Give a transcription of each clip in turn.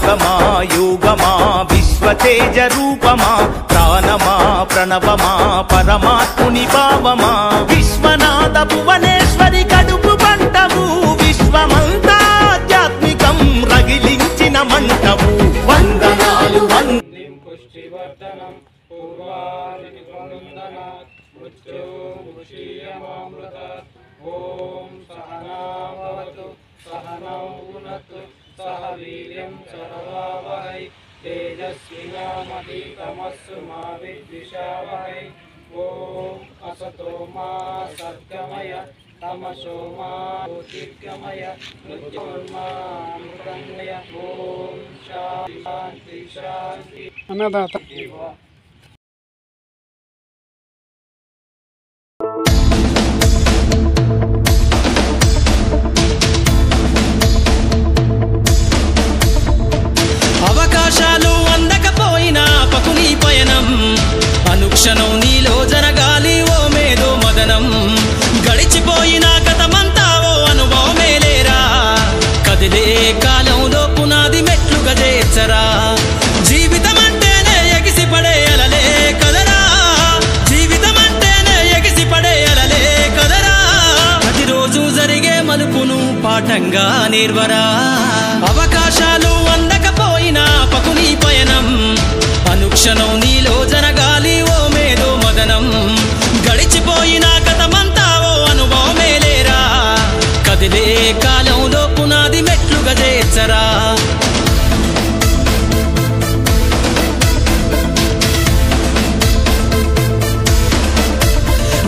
రాగమా యోగమా విశ్వతేజ రూపమా ప్రాణమా ప్రణవమా పరమాత్ముని భావమా విశ్వనాథ భువనేశ్వరి కడుపు పంటవు విశ్వమంతా ఆధ్యాత్మికం రగిలించిన మంటవు వందనాలు పుష్టివర్ధనం పూర్వాది వందనాత్ మృత్యోముషీయమామృత ఓం సహనా భవతు సహనౌ భునక్తు సహ వీర్యం కరవావహై తేజస్వినామధీతమస్సు మా విద్విషావహై ఓం అసతో మా సద్గమయ తమసో మా జ్యోతిర్గమయ మృత్యోర్మామృతంగయ ఓం శాంతి శాంతి అన్నదాత అవకాశాలు అందకపోయినా పకుని పయనం అనుక్షణం నీలో జరగాలి ఓ మేధో మదనం గడిచిపోయిన గతమంతా ఓ అనుభవమే లేరా కదిలే కాలంలో పునాది మెట్లుగా చేర్చరా జీవితం అంటేనే ఎగిసిపడే అలలే కదరా జీవితం అంటేనే ఎగిసిపడే అలలే కదరా ప్రతిరోజు జరిగే మలుపును పాఠంగా నేర్వరా అవకాశాలు అందకపోయినా పకుని పయనం అనుక్షణం నీలో జరగాలి ఓ మేధో మదనం గడిచిపోయిన గతమంతా ఓ అనుభవమే లేరా కదిలే కాలంలో పునాది మెట్లుగా చేర్చరా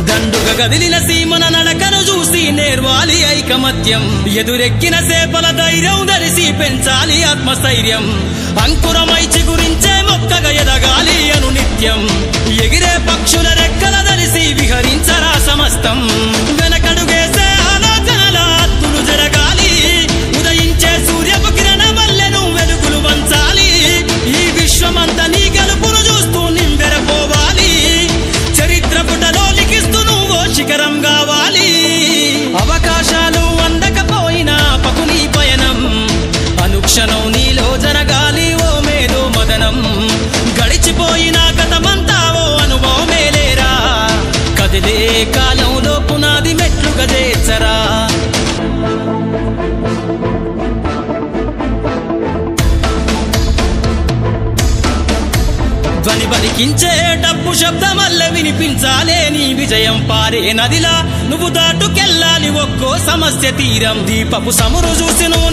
దండుగా గదిలిన సీమన నడకను చూసి నేర్వాలి ఐకమత్యం ఎదురెక్కిన సేపల ధైర్యం ధరిసి పెంచాలి ఆత్మస్థైర్యం అంకురమై చిగురించే మొక్కగా ఎదగాలి అను నిత్యం ఎగిరే పక్షుల రెక్కల ధరిసి విహరించరా సమస్తం వెనకడుగేసే ఆలోచనల అత్తులు జరగాలి ఉదయించే సూర్యపు కిరణ వల్లెను వెలుగులు వంచాలి ఈ విశ్వమంతా నీ గెలుపును చూస్తూ నింబెరపోవాలి చరిత్ర పుటలో లిఖిస్తూ నువ్వు శిఖరం కావాలి అవకాశాలు అందకపోయినా పకుని పయనం అనుక్షణం నీలో జరగాలి ఓ మేధో మదనం గడిచిపోయిన గతమంతా ఓ అనుభవమే లేరా కదిలే కాలంలో పునాది మెట్లుగా చేర్చరా ధ్వని బలికించే డప్పు శబ్దమల్ల వినిపించాలే నీ విజయం పారే నదిలా నువ్వు దాటుకెళ్ళాలి ఒక్కో సమస్య తీరం దీపపు సమురు చూసి నువ్వు